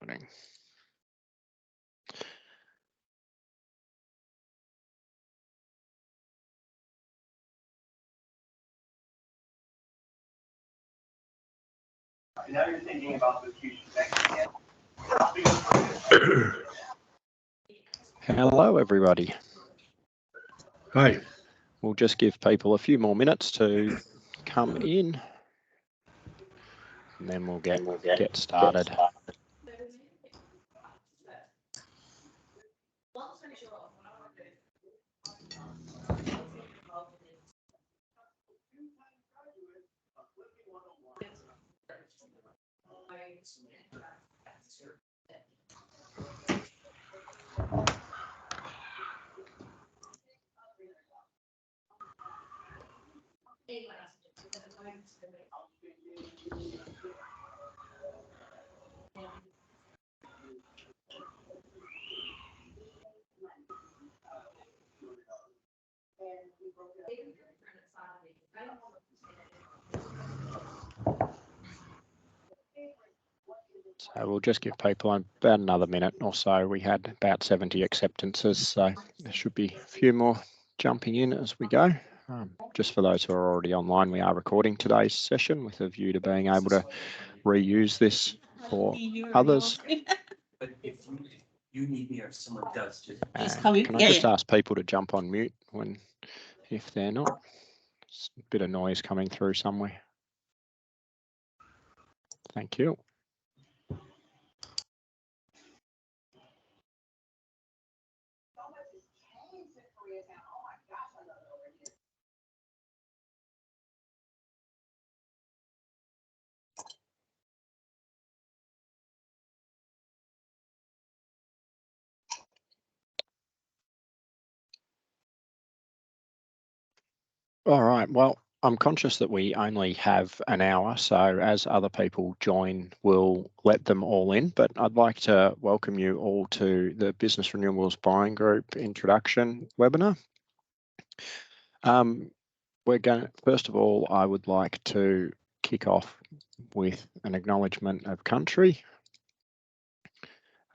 happening. Now you're thinking about the future next. Hello, everybody. Hi. We'll just give people a few more minutes to come in, and then we'll get started. So we'll just give people about another minute or so. We had about 70 acceptances, so there should be a few more jumping in as we go. Just for those who are already online, we are recording today's session with a view to being able to reuse this for others. But if you need me or someone does, just can I just ask people to jump on mute if they're not? It's a bit of noise coming through somewhere. Thank you. All right, well, I'm conscious that we only have an hour, so as other people join, we'll let them all in, but I'd like to welcome you all to the Business Renewables Buying Group introduction webinar. First of all, I would like to kick off with an acknowledgement of country.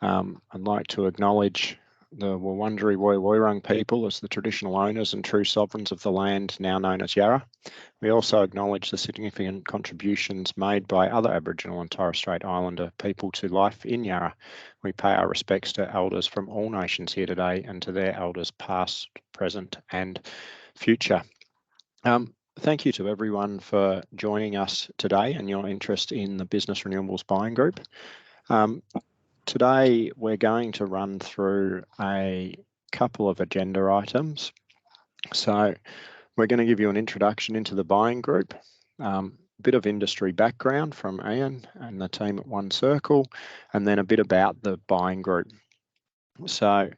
I'd like to acknowledge the Wurundjeri Woi-wurrung people as the traditional owners and true sovereigns of the land now known as Yarra. We also acknowledge the significant contributions made by other Aboriginal and Torres Strait Islander people to life in Yarra. We pay our respects to elders from all nations here today and to their elders past, present and future. Thank you to everyone for joining us today and your interest in the Business Renewables Buying Group. Today, we're going to run through a couple of agenda items. So we're going to give you an introduction into the buying group, a bit of industry background from Ian and the team at One Circle, and then a bit about the buying group. So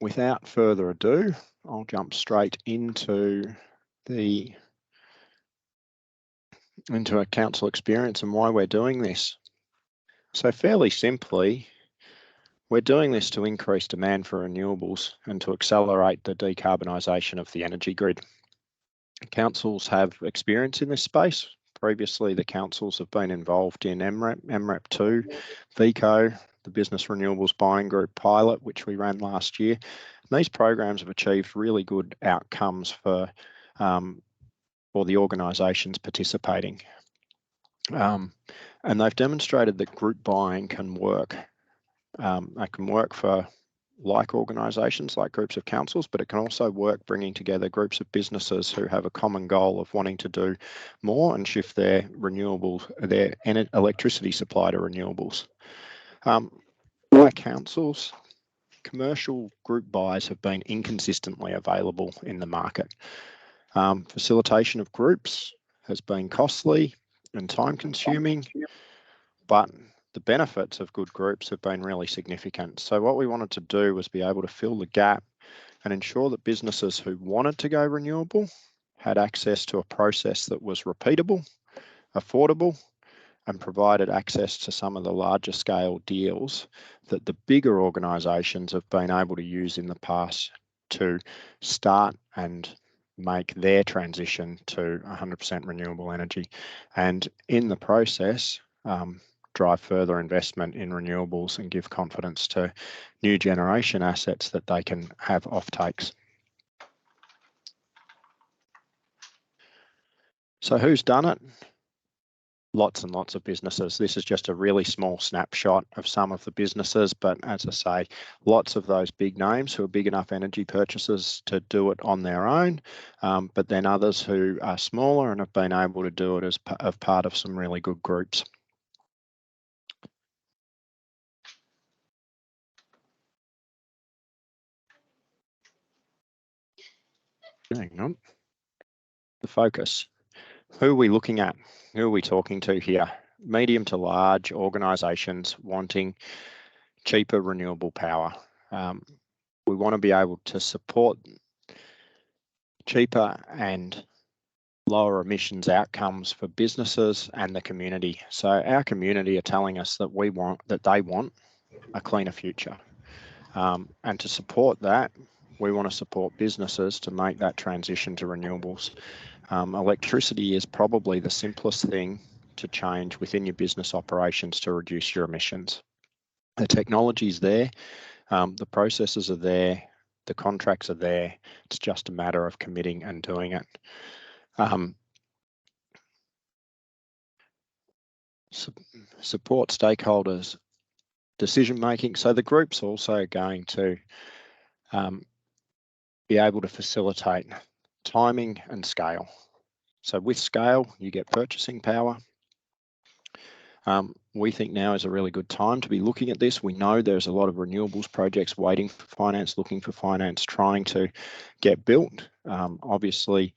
without further ado, I'll jump straight into a council experience and why we're doing this. So fairly simply, we're doing this to increase demand for renewables and to accelerate the decarbonisation of the energy grid. Councils have experience in this space. Previously, the councils have been involved in MREP 2, VECO, the Business Renewables Buying Group pilot, which we ran last year. And these programs have achieved really good outcomes for the organisations participating. And they've demonstrated that group buying can work. It can work for like organisations, like groups of councils, but it can also work bringing together groups of businesses who have a common goal of wanting to do more and shift their electricity supply to renewables. Like councils, commercial group buys have been inconsistently available in the market. Facilitation of groups has been costly and time consuming, but the benefits of good groups have been really significant. So what we wanted to do was be able to fill the gap and ensure that businesses who wanted to go renewable had access to a process that was repeatable, affordable, and provided access to some of the larger scale deals that the bigger organisations have been able to use in the past to start and make their transition to 100% renewable energy. And in the process, drive further investment in renewables and give confidence to new generation assets that they can have offtakes. So who's done it? Lots and lots of businesses. This is just a really small snapshot of some of the businesses, but as I say, lots of those big names who are big enough energy purchasers to do it on their own, but then others who are smaller and have been able to do it as part of some really good groups. Hang on. The focus. Who are we looking at? Who are we talking to here? Medium to large organisations wanting cheaper renewable power. We want to be able to support cheaper and lower emissions outcomes for businesses and the community. So our community are telling us that they want a cleaner future. And to support that, we want to support businesses to make that transition to renewables. Electricity is probably the simplest thing to change within your business operations to reduce your emissions. The technology's there, the processes are there, the contracts are there. It's just a matter of committing and doing it. Support stakeholders' decision making. So the group's also going to be able to facilitate timing and scale. So with scale, you get purchasing power. We think now is a really good time to be looking at this. We know there's a lot of renewables projects waiting for finance, looking for finance, trying to get built. Obviously,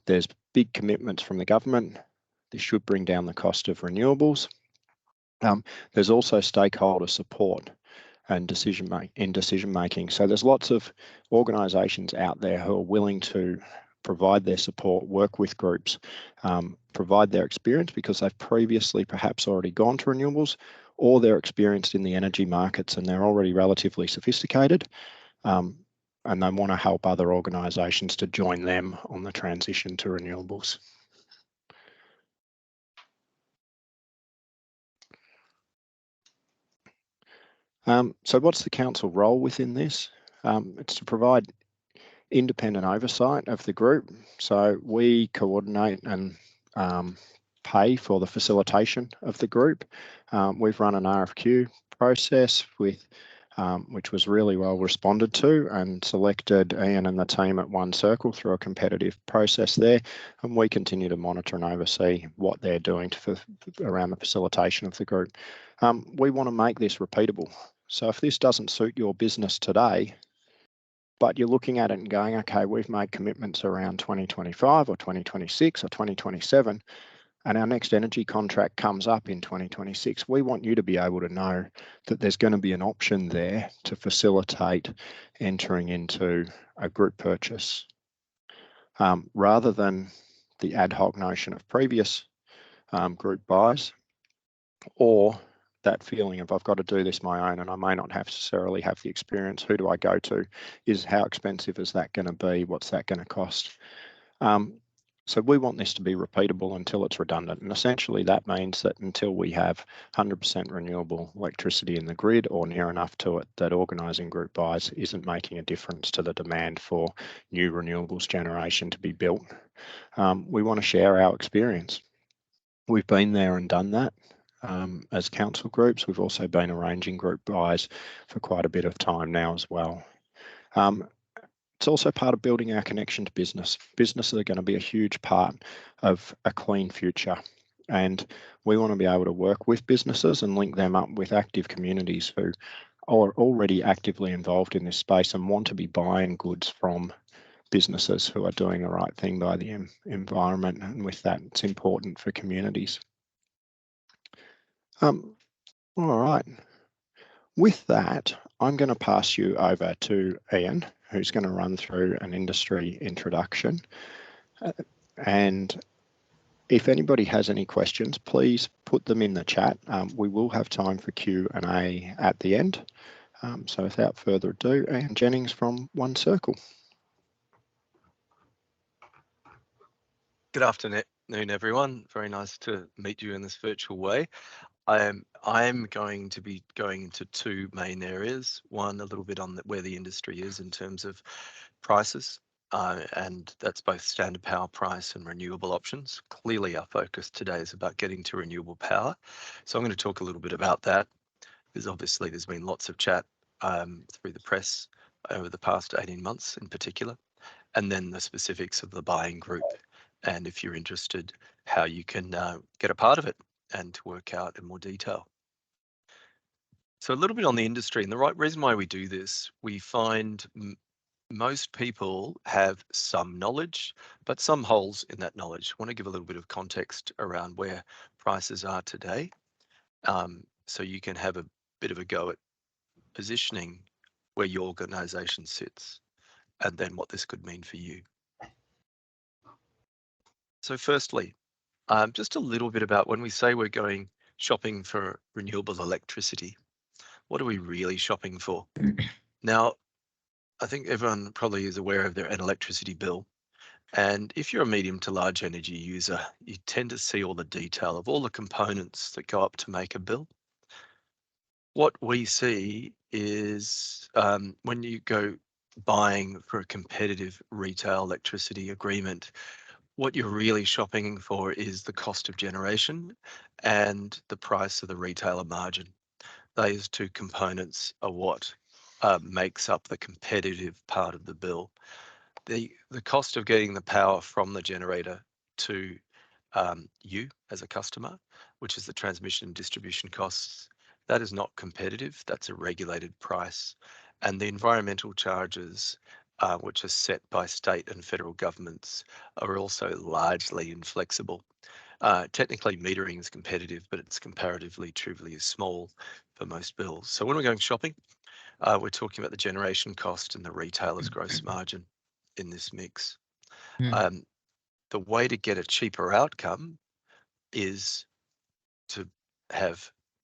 there's big commitments from the government. This should bring down the cost of renewables. There's also stakeholder support and decision making. So there's lots of organisations out there who are willing to provide their support, work with groups, provide their experience because they've previously perhaps already gone to renewables, or they're experienced in the energy markets and they're already relatively sophisticated, and they want to help other organisations to join them on the transition to renewables. So what's the council role within this? It's to provide independent oversight of the group. So we coordinate and pay for the facilitation of the group. We've run an RFQ process with which was really well responded to, and selected Ian and the team at One Circle through a competitive process there. And we continue to monitor and oversee what they're doing around the facilitation of the group. We want to make this repeatable. So if this doesn't suit your business today, but you're looking at it and going, okay, we've made commitments around 2025 or 2026 or 2027, and our next energy contract comes up in 2026, we want you to be able to know that there's going to be an option there to facilitate entering into a group purchase, rather than the ad hoc notion of previous group buys, or that feeling of I've got to do this my own and I may not necessarily have the experience. Who do I go to? Is how expensive is that going to be? What's that going to cost? So we want this to be repeatable until it's redundant. And essentially that means that until we have 100% renewable electricity in the grid or near enough to it, that organising group buys isn't making a difference to the demand for new renewables generation to be built. We want to share our experience. We've been there and done that. As council groups, we've also been arranging group buys for quite a bit of time now as well. It's also part of building our connection to business. Businesses are going to be a huge part of a clean future, and we want to be able to work with businesses and link them up with active communities who are already actively involved in this space and want to be buying goods from businesses who are doing the right thing by the environment, and with that, it's important for communities. All right. With that, I'm going to pass you over to Ian, who's going to run through an industry introduction. And if anybody has any questions, please put them in the chat. We will have time for Q&A at the end. So without further ado, Ian Jennings from One Circle. Good afternoon, everyone. Very nice to meet you in this virtual way. I'm I'm going to be going into two main areas. One, a little bit on where the industry is in terms of prices, and that's both standard power price and renewable options. Clearly, our focus today is about getting to renewable power. So I'm going to talk a little bit about that, because obviously there's been lots of chat through the press over the past 18 months in particular, and then the specifics of the buying group. And if you're interested, how you can get a part of it and to work out in more detail. So a little bit on the industry, and the right reason why we do this, we find most people have some knowledge, but some holes in that knowledge. I want to give a little bit of context around where prices are today, so you can have a bit of a go at positioning where your organisation sits, and then what this could mean for you. So firstly, just a little bit about when we say we're going shopping for renewable electricity, what are we really shopping for? Now, I think everyone probably is aware of an electricity bill. And if you're a medium to large energy user, you tend to see all the detail of all the components that go up to make a bill. What we see is when you go buying for a competitive retail electricity agreement, what you're really shopping for is the cost of generation and the price of the retailer margin. Those two components are what makes up the competitive part of the bill. The cost of getting the power from the generator to you as a customer, which is the transmission and distribution costs, that is not competitive. That's a regulated price. And the environmental charges, which are set by state and federal governments, are also largely inflexible. Technically, metering is competitive, but it's comparatively, truly small for most bills. So when we're going shopping, we're talking about the generation cost and the retailer's gross margin in this mix. The way to get a cheaper outcome is to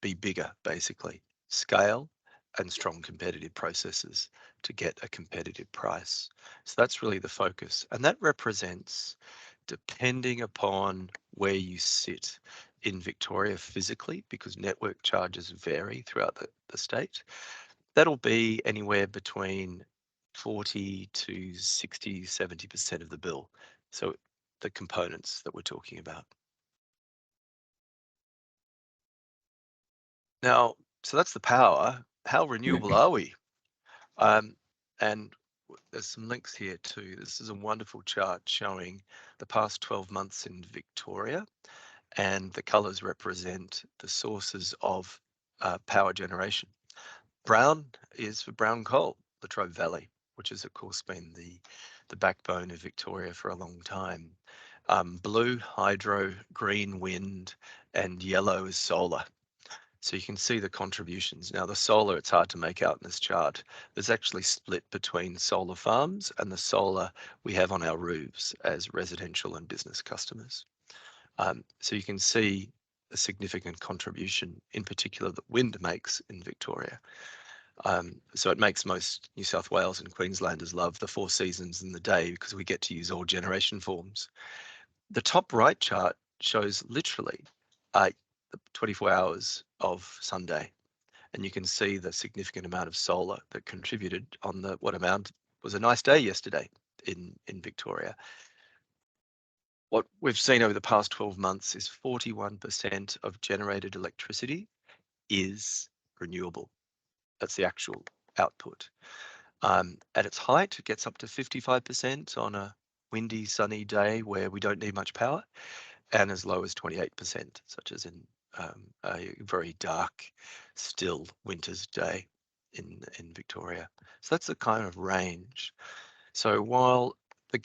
be bigger, basically, scale and strong competitive processes to get a competitive price. So that's really the focus. And that represents, depending upon where you sit in Victoria physically, because network charges vary throughout the state, that'll be anywhere between 40 to 60, 70% of the bill. So the components that we're talking about. Now, so that's the power. How renewable are we? And there's some links here too. This is a wonderful chart showing the past 12 months in Victoria, and the colours represent the sources of power generation. Brown is for brown coal, the Latrobe Valley, which has of course been the backbone of Victoria for a long time. Blue, hydro, green, wind, and yellow is solar. So you can see the contributions. Now the solar, it's hard to make out in this chart. There's actually split between solar farms and the solar we have on our roofs as residential and business customers. So you can see a significant contribution, in particular that wind makes in Victoria. So it makes most New South Wales and Queenslanders love the 4 seasons in the day because we get to use all generation forms. The top right chart shows literally 24 hours of Sunday, and you can see the significant amount of solar that contributed on what amount was a nice day yesterday in Victoria. What we've seen over the past 12 months is 41% of generated electricity is renewable. That's the actual output. At its height, it gets up to 55% on a windy, sunny day where we don't need much power, and as low as 28%, such as in a very dark, still winter's day in Victoria. So that's the kind of range. So while the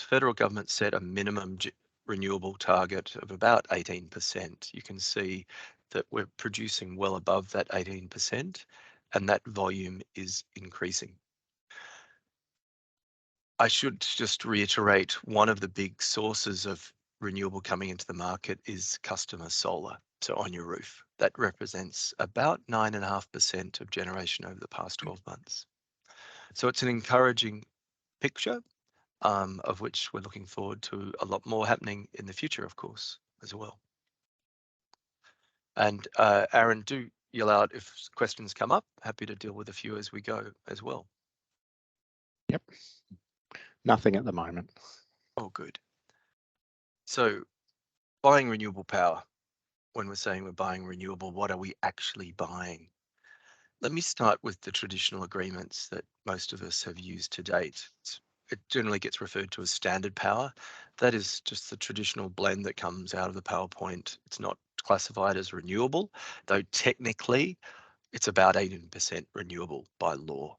federal government set a minimum renewable target of about 18%, you can see that we're producing well above that 18%, and that volume is increasing. I should just reiterate, one of the big sources of renewable coming into the market is customer solar. So on your roof, that represents about 9.5% of generation over the past 12 months. So it's an encouraging picture, of which we're looking forward to a lot more happening in the future, of course, as well. And Aaron, do yell out if questions come up. Happy to deal with a few as we go as well. Yep. Nothing at the moment. Oh, good. So buying renewable power, when we're saying we're buying renewable, what are we actually buying? Let me start with the traditional agreements that most of us have used to date. It generally gets referred to as standard power. That is just the traditional blend that comes out of the PowerPoint. It's not classified as renewable, though technically it's about 18% renewable by law.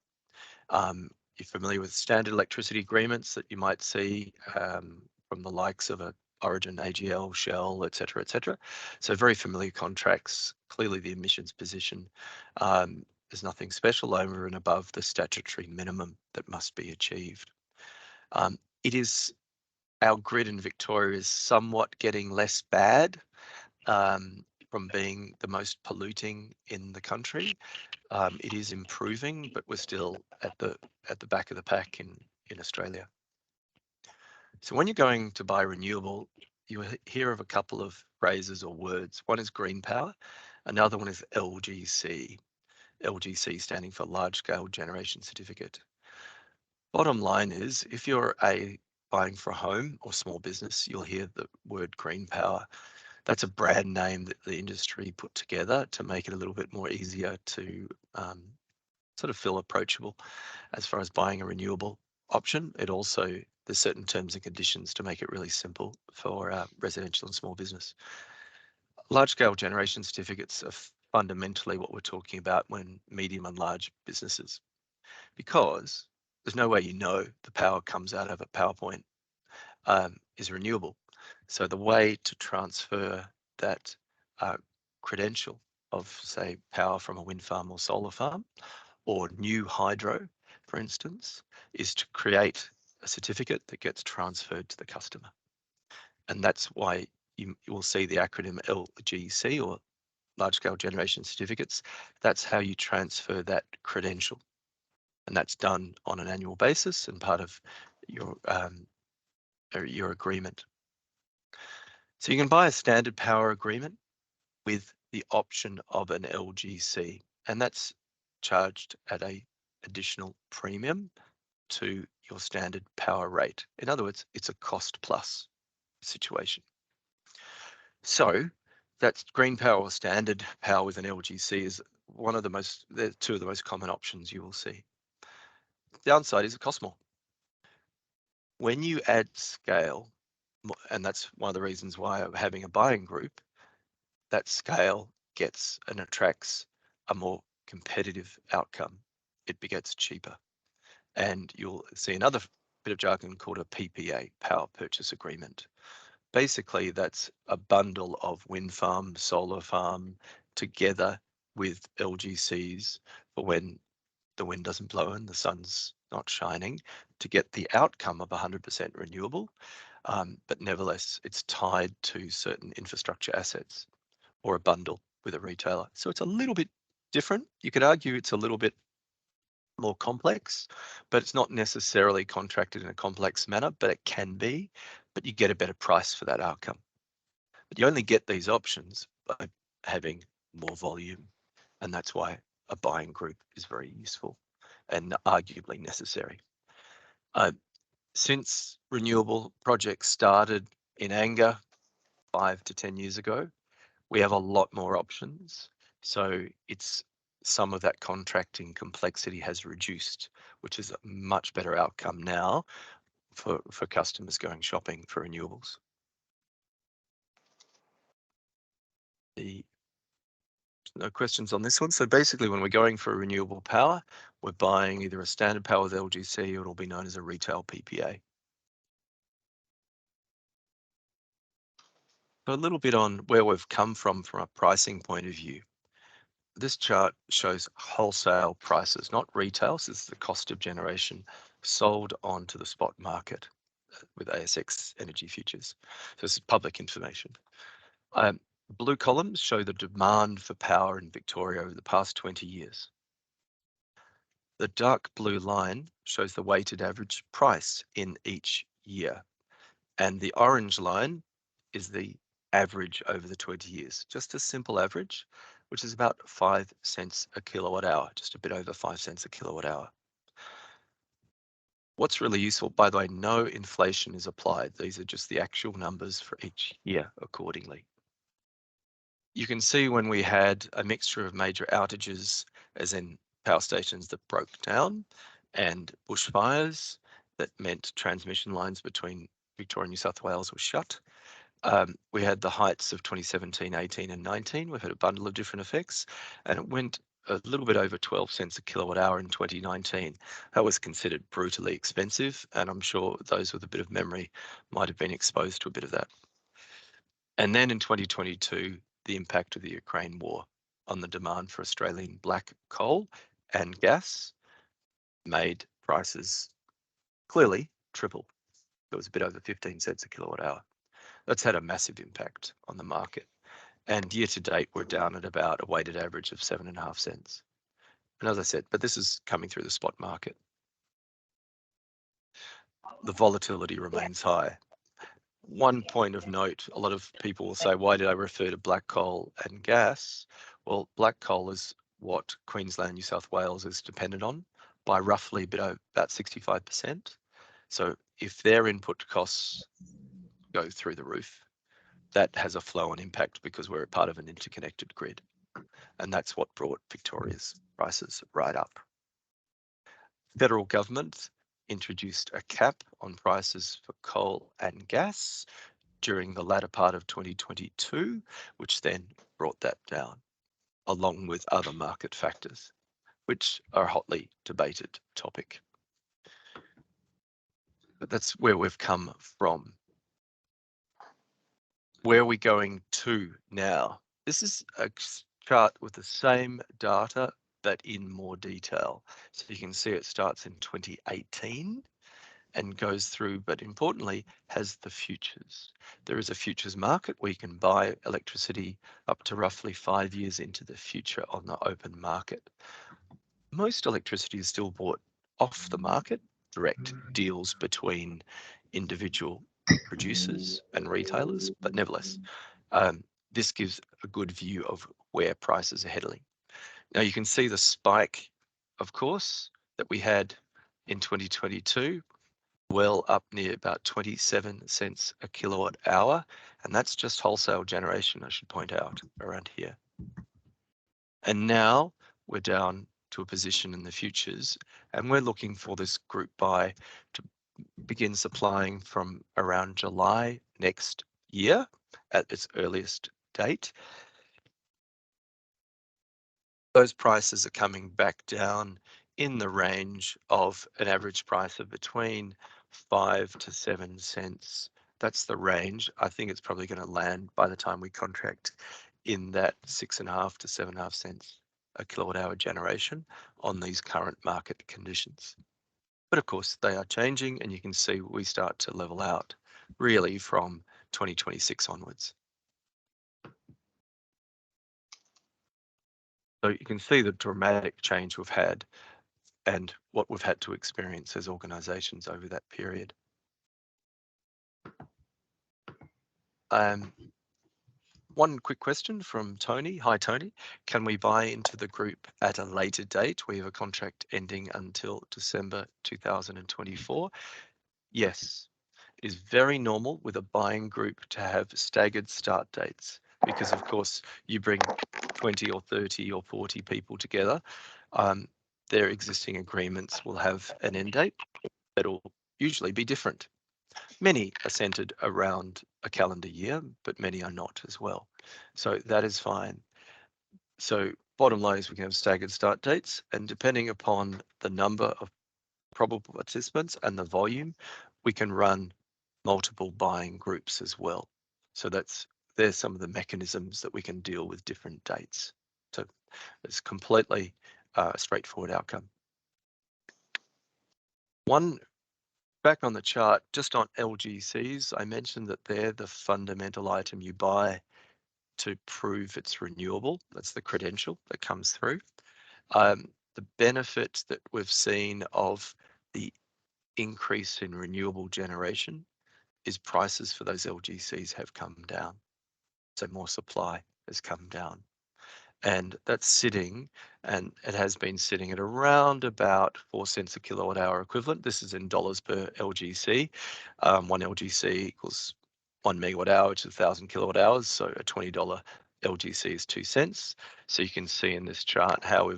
You're familiar with standard electricity agreements that you might see from the likes of a Origin, AGL, Shell, et cetera, et cetera. So very familiar contracts. Clearly the emissions position. There's nothing special over and above the statutory minimum that must be achieved. It is, our grid in Victoria is somewhat getting less bad from being the most polluting in the country. It is improving, but we're still at the back of the pack in Australia. So when you're going to buy renewable, you hear of a couple of phrases or words. One is green power, another one is LGC. LGC standing for large scale generation certificate. Bottom line is, if you're buying for a home or small business, you'll hear the word green power. That's a brand name that the industry put together to make it a little bit more easier to sort of feel approachable as far as buying a renewable option. It also, there's certain terms and conditions to make it really simple for residential and small business. Large scale generation certificates are fundamentally what we're talking about when medium and large businesses, because there's no way you know the power comes out of a PowerPoint is renewable. So the way to transfer that credential of, say, power from a wind farm or solar farm or new hydro, for instance, is to create a certificate that gets transferred to the customer. And that's why you will see the acronym LGC, or large scale generation certificates. That's how you transfer that credential. And that's done on an annual basis and part of your agreement. So you can buy a standard power agreement with the option of an LGC, and that's charged at an additional premium to your standard power rate. In other words, it's a cost plus situation. So that's green power or standard power with an LGC is one of the most, they're two of the most common options you will see. The downside is it costs more. When you add scale, and that's one of the reasons why having a buying group, that scale gets and attracts a more competitive outcome. It gets cheaper. And you'll see another bit of jargon called a PPA, power purchase agreement. Basically, that's a bundle of wind farm, solar farm, together with LGCs for when the wind doesn't blow and the sun's not shining, to get the outcome of 100% renewable. But nevertheless, it's tied to certain infrastructure assets or a bundle with a retailer. So it's a little bit different. You could argue it's a little bit more complex, but it's not necessarily contracted in a complex manner, but it can be, but you get a better price for that outcome. But you only get these options by having more volume. And that's why a buying group is very useful and arguably necessary. Since renewable projects started in anger 5 to 10 years ago, we have a lot more options. So it's some of that contracting complexity has reduced, which is a much better outcome now for customers going shopping for renewables. No questions on this one. So basically when we're going for renewable power, we're buying either a standard power with LGC or it'll be known as a retail PPA. So a little bit on where we've come from a pricing point of view. This chart shows wholesale prices, not retail. So this is the cost of generation sold onto the spot market with ASX energy futures. So this is public information. Blue columns show the demand for power in Victoria over the past 20 years. The dark blue line shows the weighted average price in each year. And the orange line is the average over the 20 years, just a simple average, which is about 5 cents a kilowatt hour, just a bit over 5 cents a kilowatt hour. What's really useful, by the way, no inflation is applied. These are just the actual numbers for each year accordingly. You can see when we had a mixture of major outages, as in power stations that broke down, and bushfires that meant transmission lines between Victoria and New South Wales were shut. We had the heights of 2017, 18 and 19. We've had a bundle of different effects, and it went a little bit over 12 cents a kilowatt hour in 2019. That was considered brutally expensive, and I'm sure those with a bit of memory might have been exposed to a bit of that. And then in 2022, the impact of the Ukraine war on the demand for Australian black coal and gas made prices clearly triple. It was a bit over 15 cents a kilowatt hour. That's had a massive impact on the market. And year to date, we're down at about a weighted average of 7.5 cents. And as I said, but this is coming through the spot market. The volatility remains high. One point of note, a lot of people will say, why did I refer to black coal and gas? Well, black coal is what Queensland, New South Wales is dependent on by roughly about 65%. So if their input costs go through the roof, that has a flow-on impact because we're a part of an interconnected grid. And that's what brought Victoria's prices right up. Federal government introduced a cap on prices for coal and gas during the latter part of 2022, which then brought that down, along with other market factors, which are a hotly debated topic. But that's where we've come from. Where are we going to now? This is a chart with the same data, but in more detail. So you can see it starts in 2018 and goes through, but importantly, has the futures. There is a futures market where you can buy electricity up to roughly 5 years into the future on the open market. Most electricity is still bought off the market, direct deals between individual producers and retailers, but nevertheless, this gives a good view of where prices are heading. Now you can see the spike, of course, that we had in 2022, well up near about 27 cents a kilowatt hour, and that's just wholesale generation, I should point out, around here. And now we're down to a position in the futures, and we're looking for this group buy to begin supplying from around July next year at its earliest date. Those prices are coming back down in the range of an average price of between 5 to 7 cents. That's the range. I think it's probably going to land by the time we contract in that 6.5 to 7.5 cents a kilowatt hour generation on these current market conditions. But of course they are changing, and you can see we start to level out really from 2026 onwards. So you can see the dramatic change we've had and what we've had to experience as organisations over that period. One quick question from Tony. Hi, Tony. Can we buy into the group at a later date? We have a contract ending until December 2024. Yes, it is very normal with a buying group to have staggered start dates because, of course, you bring 20 or 30 or 40 people together. Their existing agreements will have an end date that will usually be different. Many are centered around a calendar year, but many are not as well. So that is fine. So bottom line is we can have staggered start dates, and depending upon the number of probable participants and the volume, we can run multiple buying groups as well. So there's some of the mechanisms that we can deal with different dates. So it's completely a straightforward outcome. One back on the chart, just on LGCs, I mentioned that they're the fundamental item you buy to prove it's renewable. That's the credential that comes through. The benefit that we've seen of the increase in renewable generation is prices for those LGCs have come down. So more supply has come down. And that's sitting, and it has been sitting at around about 4 cents a kilowatt hour equivalent. This is in dollars per LGC. 1 LGC equals 1 megawatt hour, which is 1,000 kilowatt hours. So a $20 LGC is 2 cents. So you can see in this chart how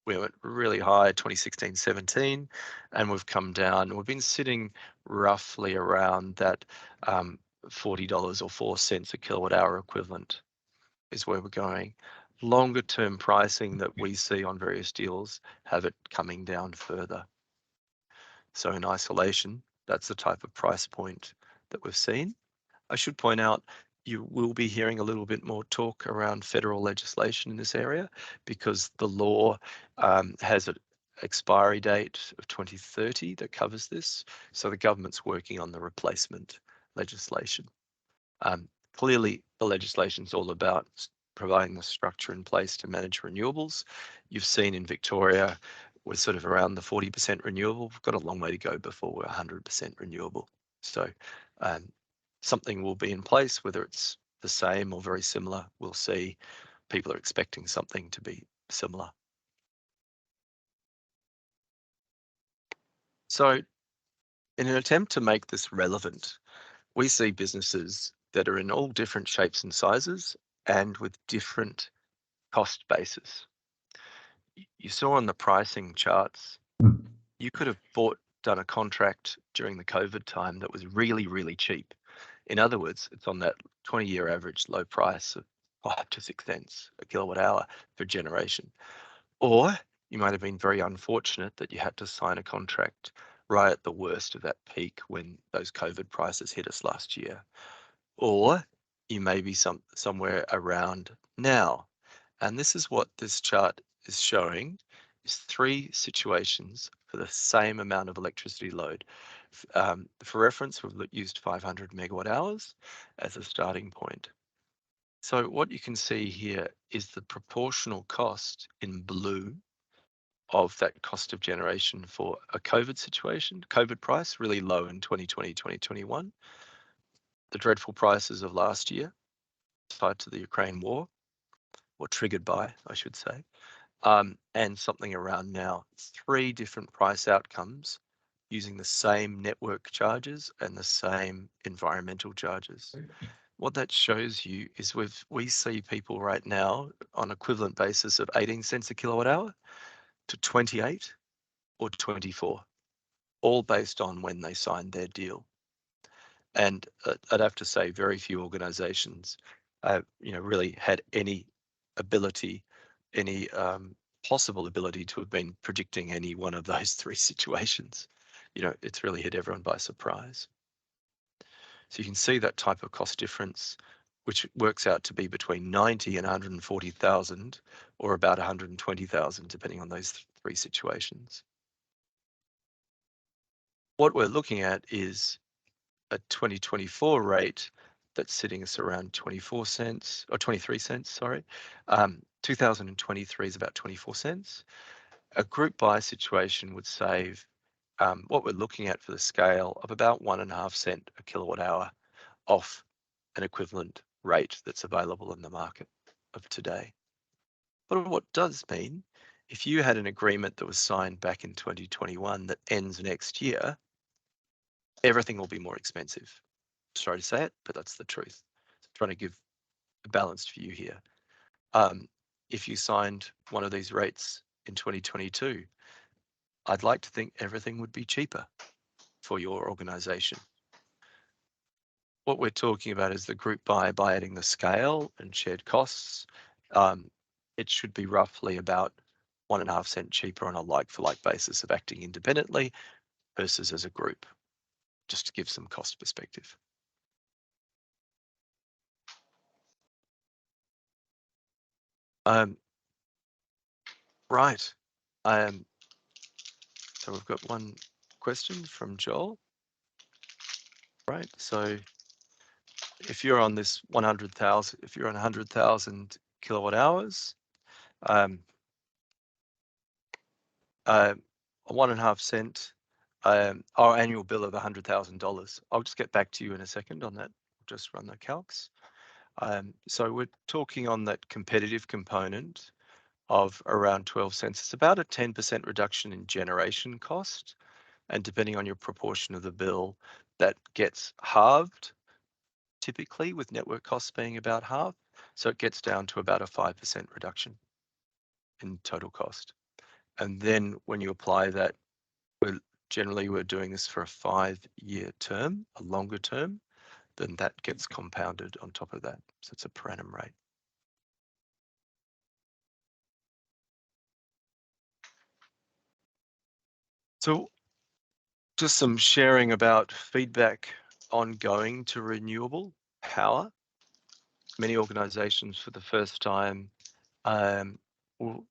we went really high 2016, 17, and we've come down. We've been sitting roughly around that $40 or 4 cents a kilowatt hour equivalent is where we're going. Longer term pricing that we see on various deals have it coming down further. So in isolation, that's the type of price point that we've seen. I should point out, you will be hearing a little bit more talk around federal legislation in this area because the law has an expiry date of 2030 that covers this. So the government's working on the replacement legislation. Clearly, the legislation is all about providing the structure in place to manage renewables. You've seen in Victoria, we're sort of around the 40% renewable. We've got a long way to go before we're 100% renewable. So something will be in place, whether it's the same or very similar, we'll see. People are expecting something to be similar. So in an attempt to make this relevant, we see businesses that are in all different shapes and sizes and with different cost bases. You saw on the pricing charts, you could have done a contract during the COVID time that was really, really cheap. In other words, it's on that 20-year average low price of 5 to 6 cents a kilowatt hour for generation. Or you might have been very unfortunate that you had to sign a contract right at the worst of that peak when those COVID prices hit us last year. Or you may be somewhere around now. And this is what this chart is showing, is 3 situations for the same amount of electricity load. For reference, we've used 500 megawatt hours as a starting point. So what you can see here is the proportional cost in blue of that cost of generation for a COVID situation, COVID price, really low in 2020, 2021. The dreadful prices of last year tied to the Ukraine war, or triggered by, I should say, and something around now. 3 different price outcomes using the same network charges and the same environmental charges. What that shows you is we see people right now on equivalent basis of 18 cents a kilowatt hour to 28 or 24, all based on when they signed their deal. And I'd have to say very few organizations really had any ability, any possible ability to have been predicting any one of those 3 situations. It's really hit everyone by surprise. So you can see that type of cost difference, which works out to be between 90 and 140,000 or about 120,000, depending on those 3 situations. What we're looking at is a 2024 rate that's sitting us around 24 cents or 23 cents, sorry. 2023 is about 24 cents. A group buy situation would save what we're looking at for the scale of about 1.5 cents a kilowatt hour off an equivalent rate that's available in the market of today. But what does mean, if you had an agreement that was signed back in 2021 that ends next year, everything will be more expensive. Sorry to say it, but that's the truth. So trying to give a balanced view here. If you signed one of these rates in 2022, I'd like to think everything would be cheaper for your organization. What we're talking about is the group buy by adding the scale and shared costs. It should be roughly about 1.5 cents cheaper on a like-for-like basis of acting independently versus as a group, just to give some cost perspective. Right. So we've got one question from Joel. Right. So if you're on this 100,000, if you're on 100,000 kilowatt hours, 1.5 cent, our annual bill of $100,000. I'll just get back to you in a second on that. Just run the calcs. So we're talking on that competitive component of around 12 cents. It's about a 10% reduction in generation cost. And depending on your proportion of the bill, that gets halved, typically with network costs being about half. So it gets down to about a 5% reduction in total cost. And then when you apply that, we're doing this for a 5-year term, a longer term, then that gets compounded on top of that. So it's a per annum rate. So just some sharing about feedback ongoing to renewable power. Many organizations for the first time will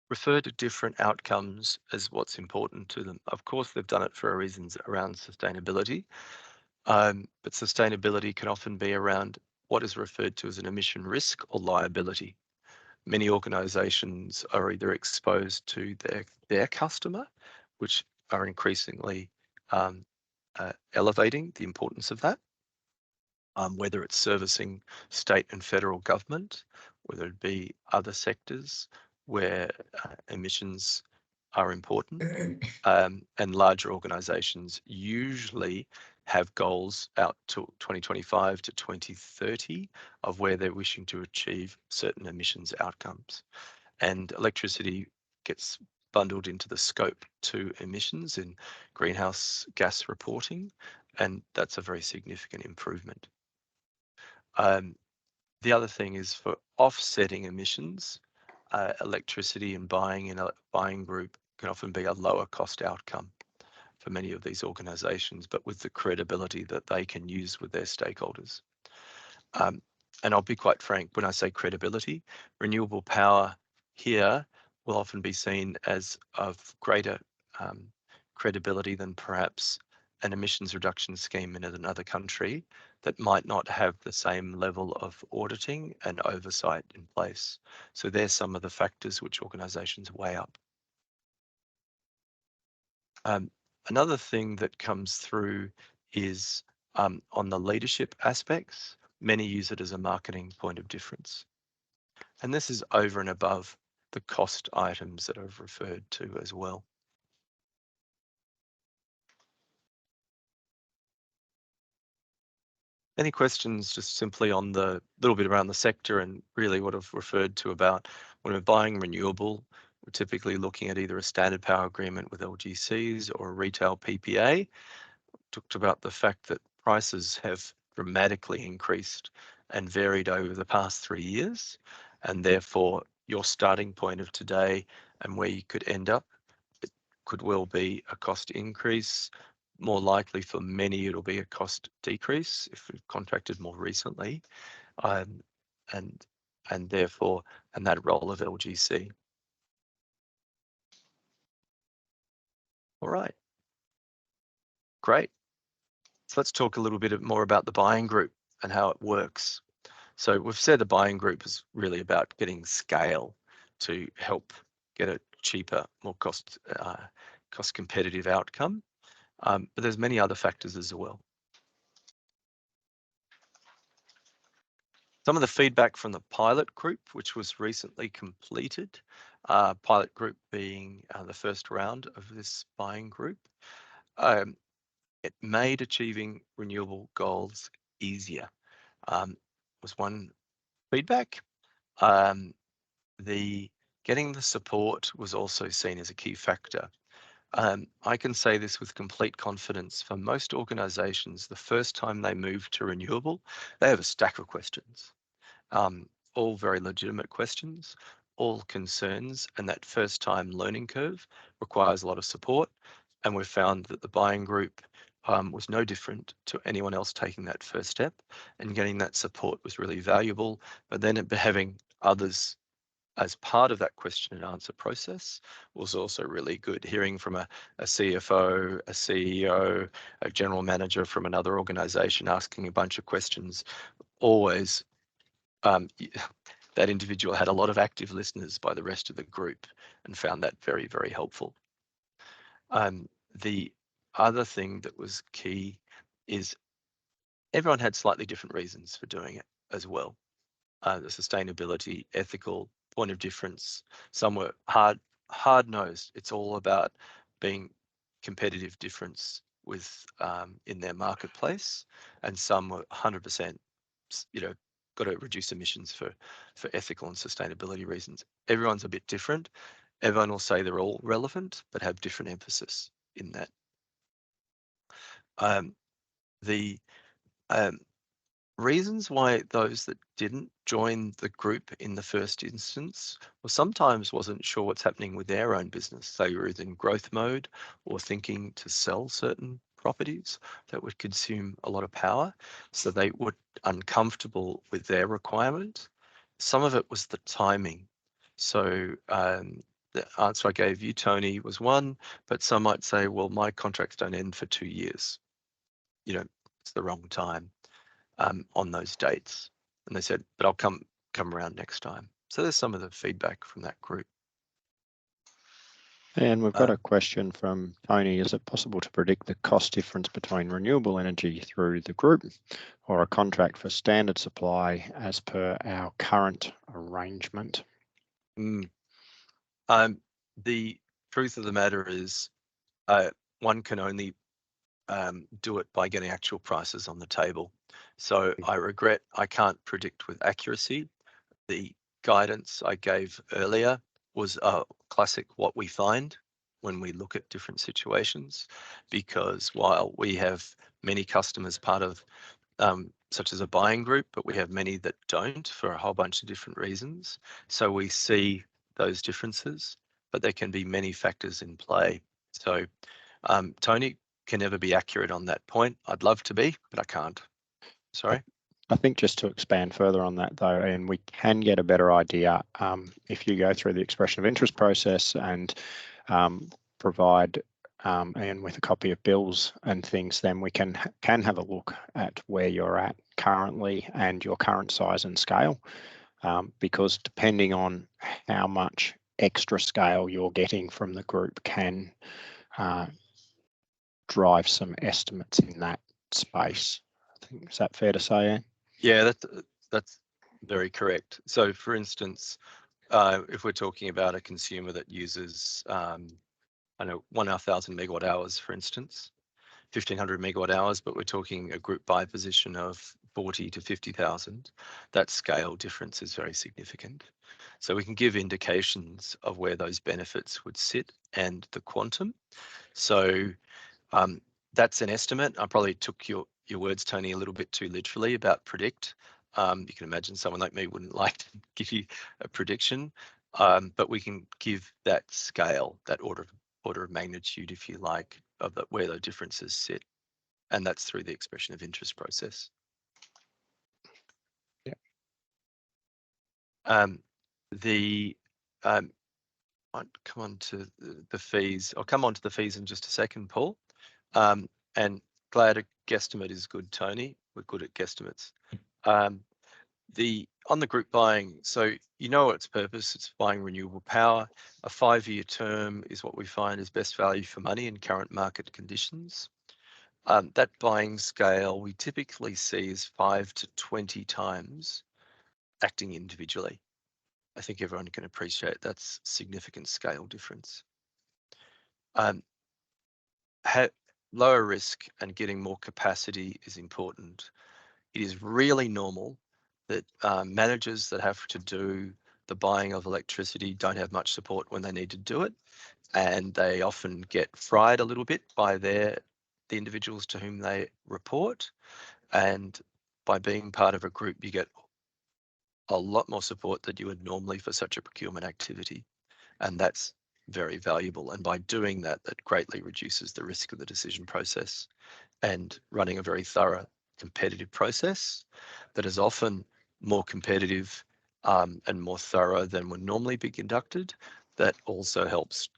refer to different outcomes as what's important to them. Of course, they've done it for reasons around sustainability, but sustainability can often be around what is referred to as an emission risk or liability. Many organizations are either exposed to their customer, which are increasingly elevating the importance of that, whether it's servicing state and federal government, whether it be other sectors where emissions are important, and larger organizations usually have goals out to 2025 to 2030 of where they're wishing to achieve certain emissions outcomes. And electricity gets bundled into the scope 2 emissions in greenhouse gas reporting, and that's a very significant improvement. The other thing is for offsetting emissions, electricity and buying in a buying group can often be a lower cost outcome for many of these organizations, but with the credibility that they can use with their stakeholders. And I'll be quite frank, when I say credibility, renewable power here will often be seen as of greater credibility than perhaps an emissions reduction scheme in another country that might not have the same level of auditing and oversight in place. So there's some of the factors which organizations weigh up. Another thing that comes through is on the leadership aspects. Many use it as a marketing point of difference. And this is over and above the cost items that I've referred to as well. Any questions just simply on the little bit around the sector and really what I've referred to about when we're buying renewable, we're typically looking at either a standard power agreement with LGCs or a retail PPA. Talked about the fact that prices have dramatically increased and varied over the past 3 years, and therefore your starting point of today and where you could end up, it could well be a cost increase. More likely for many, it'll be a cost decrease if we've contracted more recently, and therefore, and that role of LGC. All right, great. So let's talk a little bit more about the buying group and how it works. So we've said the buying group is really about getting scale to help get a cheaper, more cost competitive outcome. But there's many other factors as well. Some of the feedback from the pilot group, which was recently completed, pilot group being the first round of this buying group, it made achieving renewable goals easier. Was one feedback. The getting the support was also seen as a key factor. I can say this with complete confidence. For most organizations, the first time they move to renewable, they have a stack of questions, all very legitimate questions, all concerns, and that first time learning curve requires a lot of support. And we've found that the buying group was no different to anyone else taking that first step, and getting that support was really valuable. But then having others as part of that question and answer process was also really good. Hearing from a CFO, a CEO, a general manager from another organization asking a bunch of questions, always that individual had a lot of active listeners by the rest of the group and found that very, very helpful. The other thing that was key is everyone had slightly different reasons for doing it as well. the sustainability, ethical point of difference. Some were hard-nosed. It's all about being competitive difference with in their marketplace, and some were 100%, got to reduce emissions for ethical and sustainability reasons. Everyone's a bit different. Everyone will say they're all relevant, but have different emphasis in that. The reasons why those that didn't join the group in the first instance, well, sometimes wasn't sure what's happening with their own business. They were either in growth mode or thinking to sell certain properties that would consume a lot of power. So they were uncomfortable with their requirement. Some of it was the timing. So the answer I gave you, Tony, was one, but some might say, well, my contracts don't end for 2 years. It's the wrong time. On those dates, and they said, but I'll come around next time. So there's some of the feedback from that group. And we've got a question from Tony. Is it possible to predict the cost difference between renewable energy through the group or a contract for standard supply as per our current arrangement? The truth of the matter is one can only do it by getting actual prices on the table. So I regret I can't predict with accuracy. The guidance I gave earlier was a classic what we find when we look at different situations, because while we have many customers part of such as a buying group, but we have many that don't for a whole bunch of different reasons. So we see those differences, but there can be many factors in play. So Tony, can never be accurate on that point. I'd love to be, but I can't. Sorry. I think just to expand further on that though, and we can get a better idea if you go through the expression of interest process and provide and with a copy of bills and things, then we can have a look at where you're at currently and your current size and scale, because depending on how much extra scale you're getting from the group can drive some estimates in that space. I think, is that fair to say, Anne? Yeah, that's very correct. So for instance, if we're talking about a consumer that uses, 1,000 megawatt hours, for instance, 1,500 megawatt hours, but we're talking a group buy position of 40 to 50,000, that scale difference is very significant. So we can give indications of where those benefits would sit and the quantum. So that's an estimate. I probably took your words, Tony, a little bit too literally about predict. You can imagine someone like me wouldn't like to give you a prediction, but we can give that scale, that order of magnitude, if you like, of where the differences sit, and that's through the expression of interest process. Yeah. I'll come on to the fees. I'll come on to the fees in just a second, Paul. And glad a guesstimate is good, Tony. We're good at guesstimates. On the group buying, so its purpose, it's buying renewable power. A 5-year term is what we find is best value for money in current market conditions. That buying scale we typically see is 5 to 20 times acting individually. I think everyone can appreciate that's significant scale difference. Lower risk and getting more capacity is important. It is really normal that managers that have to do the buying of electricity don't have much support when they need to do it, and they often get fried a little bit by the individuals to whom they report. And by being part of a group, you get a lot more support than you would normally for such a procurement activity, and that's very valuable. And by doing that, that greatly reduces the risk of the decision process, and running a very thorough competitive process that is often more competitive and more thorough than would normally be conducted. That also helps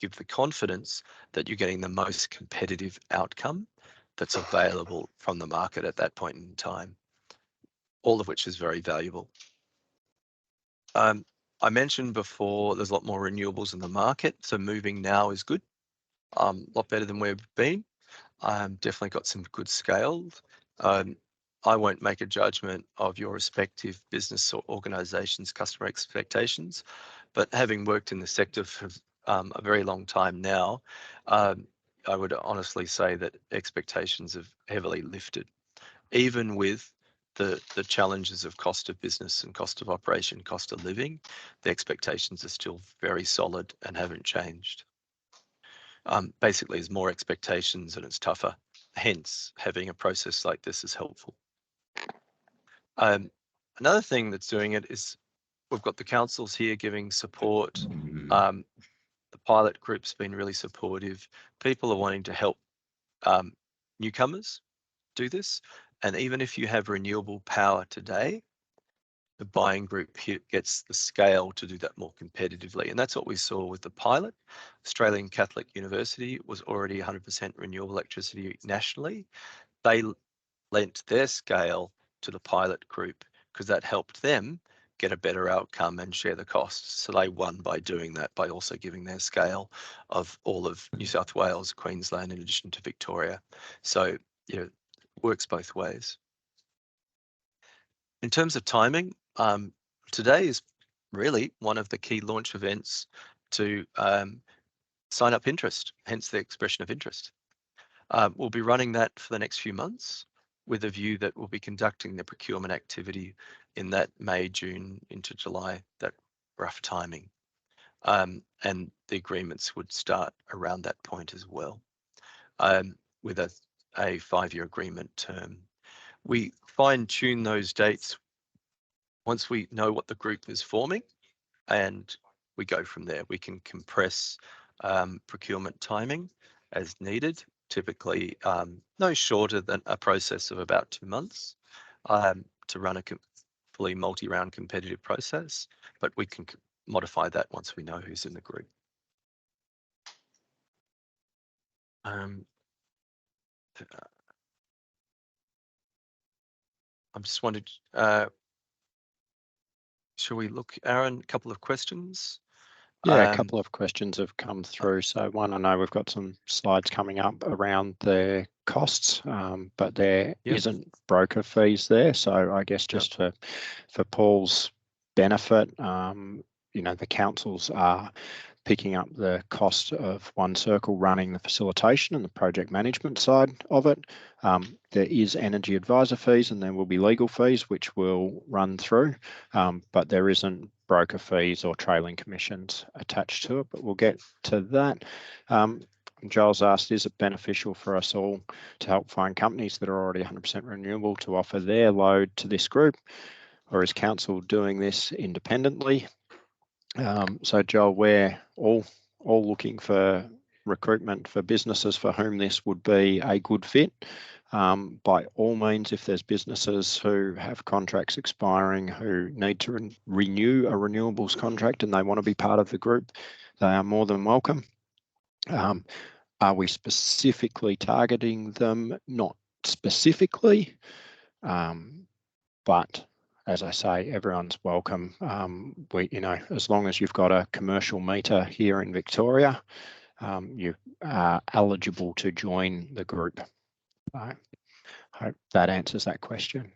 give the confidence that you're getting the most competitive outcome that's available from the market at that point in time, all of which is very valuable. I mentioned before there's a lot more renewables in the market, so moving now is good, a lot better than we've been. Definitely got some good scale. I won't make a judgment of your respective business or organisation's customer expectations, but having worked in the sector for a very long time now, I would honestly say that expectations have heavily lifted, even with the challenges of cost of business and cost of operation, cost of living. The expectations are still very solid and haven't changed. Basically, there's more expectations and it's tougher. Hence, having a process like this is helpful. Another thing that's doing it is we've got the councils here giving support. The pilot group's been really supportive. People are wanting to help newcomers do this. And even if you have renewable power today, the buying group here gets the scale to do that more competitively. And that's what we saw with the pilot. Australian Catholic University was already 100% renewable electricity nationally. They lent their scale to the pilot group because that helped them get a better outcome and share the costs. So they won by doing that, by also giving their scale of all of New South Wales, Queensland, in addition to Victoria. So, you know, works both ways. In terms of timing, today is really one of the key launch events to sign up interest, hence the expression of interest. We'll be running that for the next few months with a view that we'll be conducting the procurement activity in that May, June into July, that rough timing. And the agreements would start around that point as well, with a 5-year agreement term. We fine-tune those dates once we know what the group is forming, and we go from there. We can compress procurement timing as needed, typically no shorter than a process of about 2 months to run a fully multi-round competitive process, but we can modify that once we know who's in the group. I'm just wondering, shall we look, Aaron, a couple of questions? Yeah, a couple of questions have come through. So one, I know we've got some slides coming up around the costs, but there isn't broker fees there. So I guess just for Paul's benefit, you know, the councils are picking up the cost of One Circle running the facilitation and the project management side of it. There is energy advisor fees and there will be legal fees, which will run through, but there isn't broker fees or trailing commissions attached to it, but we'll get to that. Giles asked, is it beneficial for us all to help find companies that are already 100% renewable to offer their load to this group, or is council doing this independently? So Joel, we're all looking for recruitment for businesses for whom this would be a good fit. By all means, if there's businesses who have contracts expiring, who need to renew a renewables contract and they want to be part of the group, they are more than welcome. Are we specifically targeting them? Not specifically, but as I say, everyone's welcome. You know, as long as you've got a commercial meter here in Victoria, you are eligible to join the group. I hope that answers that question.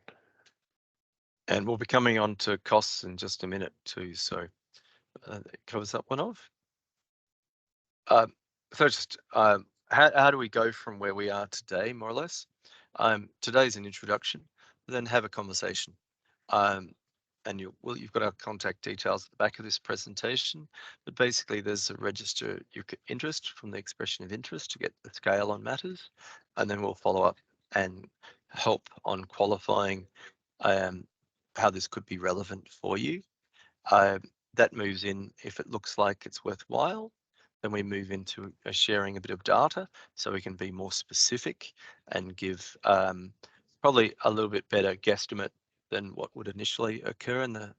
And we'll be coming on to costs in just a minute too, so it covers that one off. So just how do we go from where we are today, more or less? Today's an introduction, then have a conversation. And you've got our contact details at the back of this presentation, but basically there's a register your interest from the expression of interest to get the scale on matters, and then we'll follow up and help on qualifying how this could be relevant for you. That moves in, if it looks like it's worthwhile, then we move into sharing a bit of data so we can be more specific and give probably a little bit better guesstimate than what would initially occur in the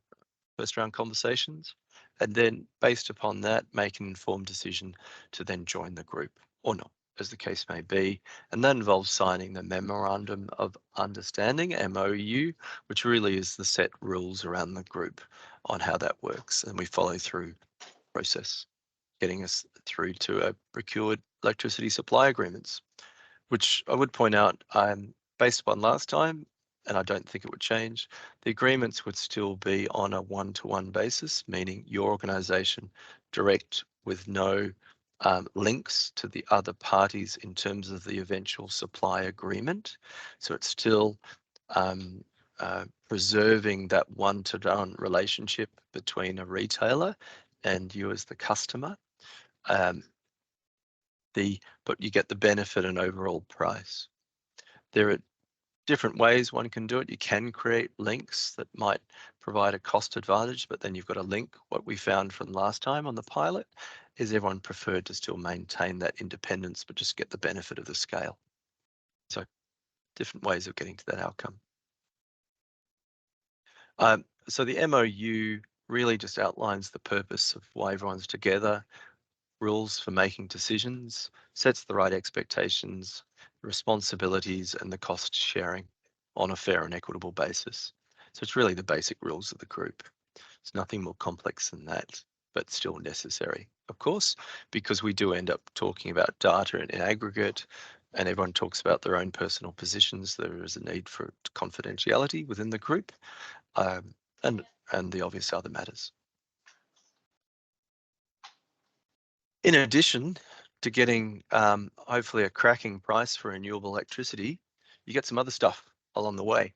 first round conversations. And then based upon that, make an informed decision to then join the group or not, as the case may be. And that involves signing the Memorandum of Understanding, MOU, which really is the set rules around the group on how that works. And we follow through the process, getting us through to a procured electricity supply agreements, which I would point out, based upon last time, and I don't think it would change. The agreements would still be on a one-to-one basis, meaning your organisation direct with no links to the other parties in terms of the eventual supply agreement. So it's still preserving that one-to-one relationship between a retailer and you as the customer. But you get the benefit and overall price. There are different ways one can do it. You can create links that might provide a cost advantage, but then you've got a link. What we found from last time on the pilot is everyone preferred to still maintain that independence, but just get the benefit of the scale. So different ways of getting to that outcome. So the MOU really just outlines the purpose of why everyone's together, rules for making decisions, sets the right expectations, responsibilities, and the cost sharing on a fair and equitable basis. So it's really the basic rules of the group. It's nothing more complex than that, but still necessary, of course, because we do end up talking about data in aggregate, and everyone talks about their own personal positions. There is a need for confidentiality within the group, and the obvious other matters. In addition to getting hopefully a cracking price for renewable electricity, you get some other stuff along the way.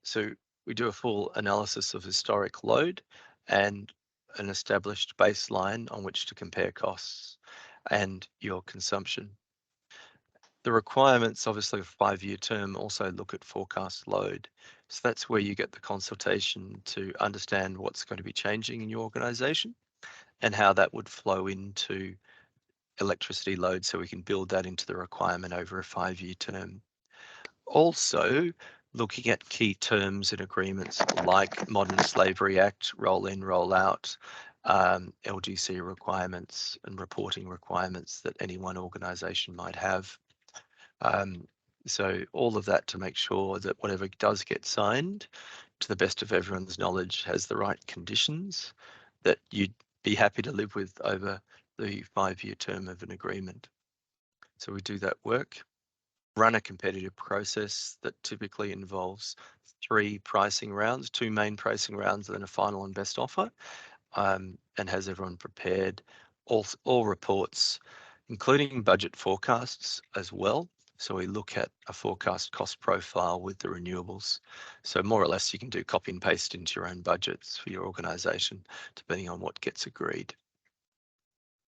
So we do a full analysis of historic load and an established baseline on which to compare costs and your consumption. The requirements, obviously, of a 5-year term also look at forecast load. So that's where you get the consultation to understand what's going to be changing in your organisation and how that would flow into electricity load, so we can build that into the requirement over a 5-year term. Also, looking at key terms in agreements like Modern Slavery Act, roll in, roll out, LGC requirements and reporting requirements that any one organisation might have. So all of that to make sure that whatever does get signed, to the best of everyone's knowledge, has the right conditions that you'd be happy to live with over the 5-year term of an agreement. So we do that work, run a competitive process that typically involves 3 pricing rounds, 2 main pricing rounds, and then a final and best offer, and has everyone prepared all reports, including budget forecasts as well. So we look at a forecast cost profile with the renewables. So more or less you can do copy and paste into your own budgets for your organisation, depending on what gets agreed.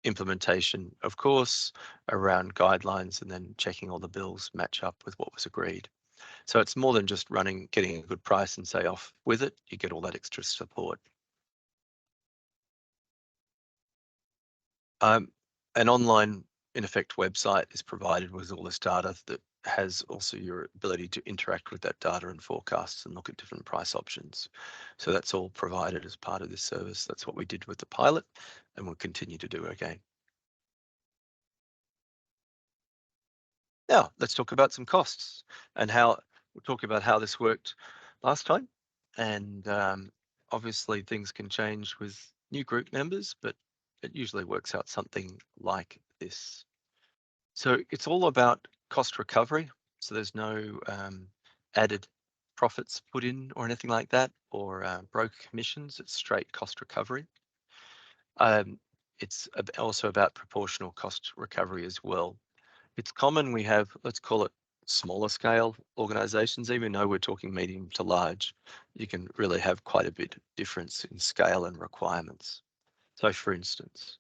Implementation, of course, around guidelines and then checking all the bills match up with what was agreed. So it's more than just getting a good price and say off with it. You get all that extra support. An online, in effect, website is provided with all this data that has also your ability to interact with that data and forecasts and look at different price options. So that's all provided as part of this service. That's what we did with the pilot, and we'll continue to do again. Now, let's talk about some costs and we'll talk about how this worked last time. And obviously things can change with new group members, but it usually works out something like this. So it's all about cost recovery. So there's no added profits put in or anything like that, or broker commissions. It's straight cost recovery. It's also about proportional cost recovery as well. It's common we have, let's call it smaller scale organisations, even though we're talking medium to large, you can really have quite a bit of difference in scale and requirements. So for instance,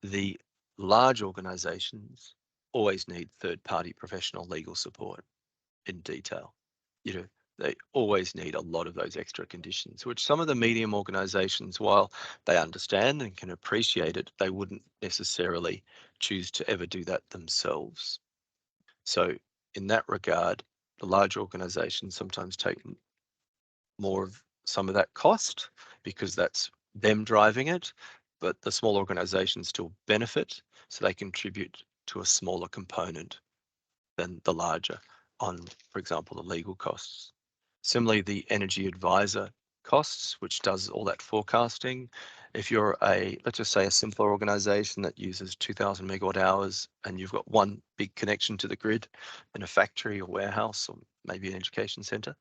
the large organisations always need third-party professional legal support in detail. They always need a lot of those extra conditions, which some of the medium organisations, while they understand and can appreciate it, they wouldn't necessarily choose to ever do that themselves. So in that regard, the large organisations sometimes take more of some of that cost because that's them driving it, but the small organisations still benefit, so they contribute to a smaller component than the larger on, for example, the legal costs. Similarly, the energy advisor costs, which does all that forecasting. If you're let's just say a simpler organisation that uses 2,000 megawatt hours and you've got one big connection to the grid in a factory or warehouse or maybe an education centre,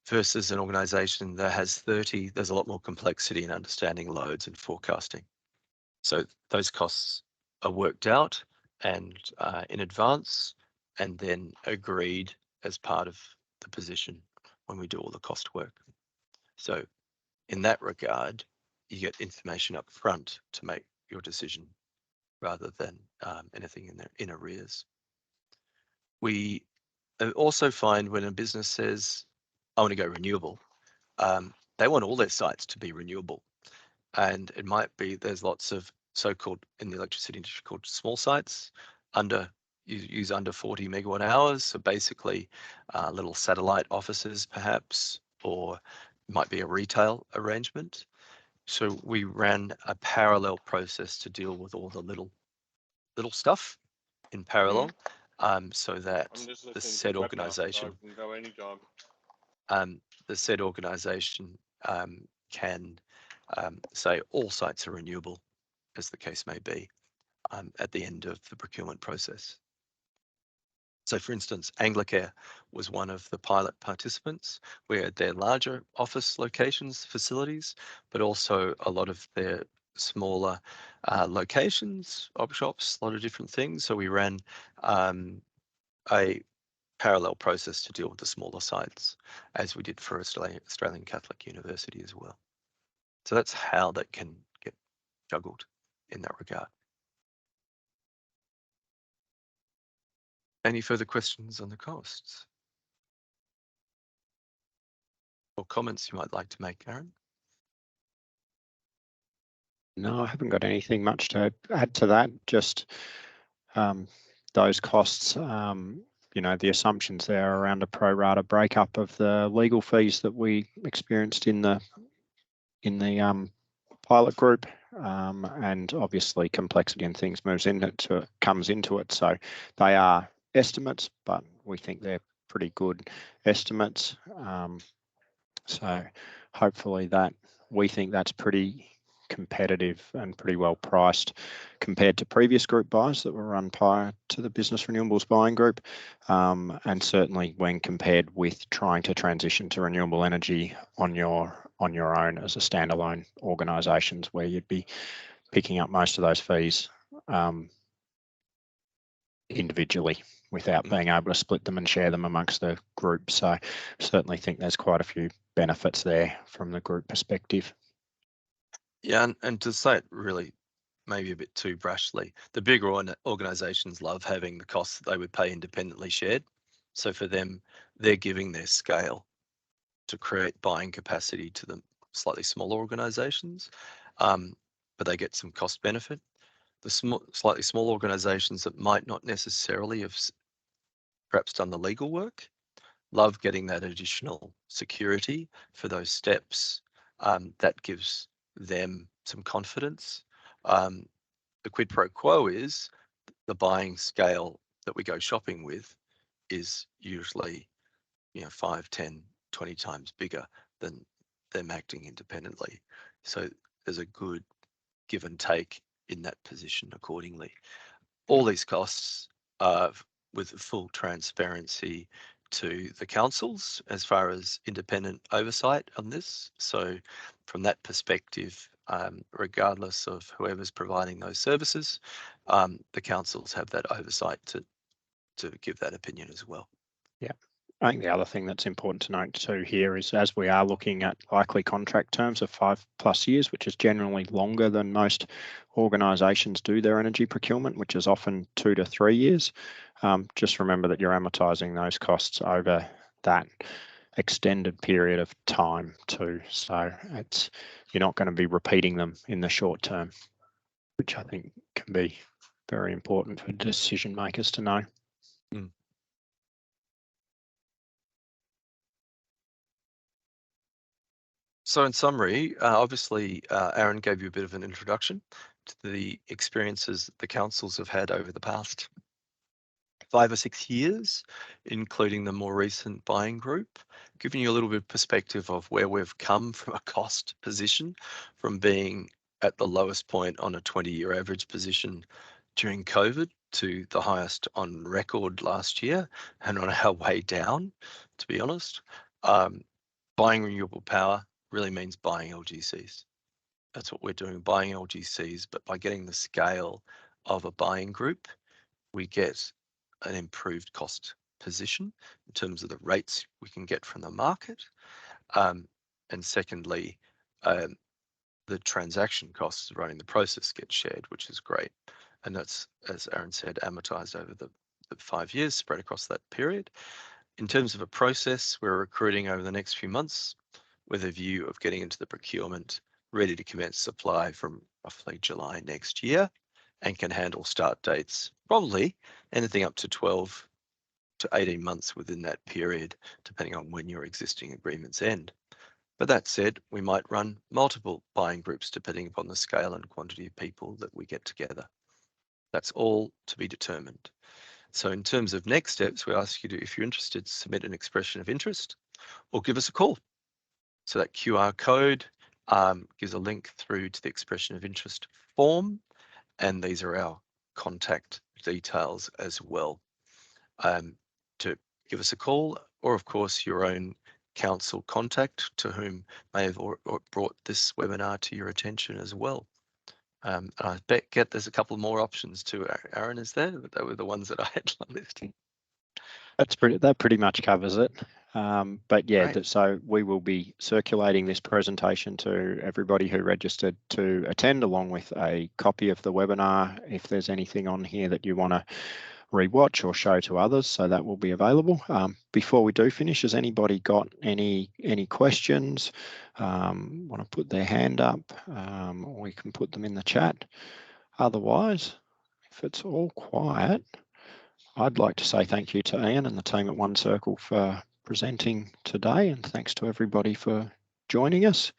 versus an organisation that has 30. There's a lot more complexity in understanding loads and forecasting. So those costs are worked out and in advance, and then agreed as part of the position when we do all the cost work. So in that regard, you get information up front to make your decision rather than anything in arrears. We also find when a business says, I want to go renewable, they want all their sites to be renewable. And it might be there's lots of so-called, in the electricity industry, called small sites, use under 40 megawatt hours. So basically little satellite offices perhaps, or it might be a retail arrangement. So we ran a parallel process to deal with all the little stuff in parallel, so that the said organisation, can say all sites are renewable, as the case may be, at the end of the procurement process. So for instance, Anglicare was one of the pilot participants, where their larger office locations, facilities, but also a lot of their smaller locations, op shops, a lot of different things. So we ran a parallel process to deal with the smaller sites, as we did for Australian Catholic University as well. So that's how that can get juggled in that regard. Any further questions on the costs? Or comments you might like to make, Aaron? No, I haven't got anything much to add to that. Just those costs, you know, the assumptions there around a pro rata breakup of the legal fees that we experienced in the pilot group, and obviously complexity and things comes into it. So they are estimates, but we think they're pretty good estimates. So hopefully we think that's pretty competitive and pretty well priced compared to previous group buys that were run prior to the Business Renewables buying group, and certainly when compared with trying to transition to renewable energy on your own as a standalone organisations, where you'd be picking up most of those fees individually without being able to split them and share them amongst the group. So certainly think there's quite a few benefits there from the group perspective. Yeah, and to say it really maybe a bit too brashly, the bigger organisations love having the costs that they would pay independently shared. So for them, they're giving their scale to create buying capacity to the slightly smaller organisations, but they get some cost benefit. The slightly smaller organisations that might not necessarily have perhaps done the legal work love getting that additional security for those steps. That gives them some confidence. The quid pro quo is the buying scale that we go shopping with is usually 5, 10, 20 times bigger than them acting independently. So there's a good give and take in that position accordingly. All these costs are with full transparency to the councils as far as independent oversight on this. So from that perspective, regardless of whoever's providing those services, the councils have that oversight to give that opinion as well. Yeah. I think the other thing that's important to note too here is, as we are looking at likely contract terms of 5+ years, which is generally longer than most organisations do their energy procurement, which is often 2 to 3 years. Just remember that you're amortising those costs over that extended period of time too. So you're not going to be repeating them in the short term, which I think can be very important for decision makers to know. So in summary, obviously, Aaron gave you a bit of an introduction to the experiences the councils have had over the past 5 or 6 years, including the more recent buying group, giving you a little bit of perspective of where we've come from a cost position, from being at the lowest point on a 20-year average position during COVID to the highest on record last year and on our way down, to be honest. Buying renewable power really means buying LGCs. That's what we're doing, buying LGCs, but by getting the scale of a buying group, we get an improved cost position in terms of the rates we can get from the market. And secondly, the transaction costs of running the process get shared, which is great. And that's, as Aaron said, amortized over the 5 years, spread across that period. In terms of a process, we're recruiting over the next few months with a view of getting into the procurement, ready to commence supply from roughly July next year, and can handle start dates, probably anything up to 12 to 18 months within that period, depending on when your existing agreements end. But that said, we might run multiple buying groups depending upon the scale and quantity of people that we get together. That's all to be determined. So in terms of next steps, we ask you to, if you're interested, submit an expression of interest or give us a call. So that QR code gives a link through to the expression of interest form, and these are our contact details as well. To give us a call, or of course your own council contact to whom may have or brought this webinar to your attention as well. And I get there's a couple more options too, Aaron, is there? But they were the ones that I had listed. That pretty much covers it. But yeah, Right. so we will be circulating this presentation to everybody who registered to attend, along with a copy of the webinar if there's anything on here that you want to rewatch or show to others, so that will be available. Before we do finish, has anybody got any questions? Want to put their hand up? Or we can put them in the chat. Otherwise, if it's all quiet, I'd like to say thank you to Ian and the team at One Circle for presenting today, and thanks to everybody for joining us.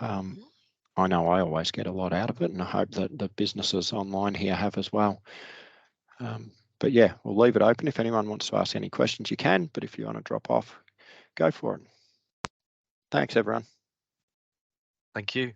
I know I always get a lot out of it, and I hope that the businesses online here have as well. But yeah, we'll leave it open. If anyone wants to ask any questions, you can, but if you want to drop off, go for it. Thanks, everyone. Thank you.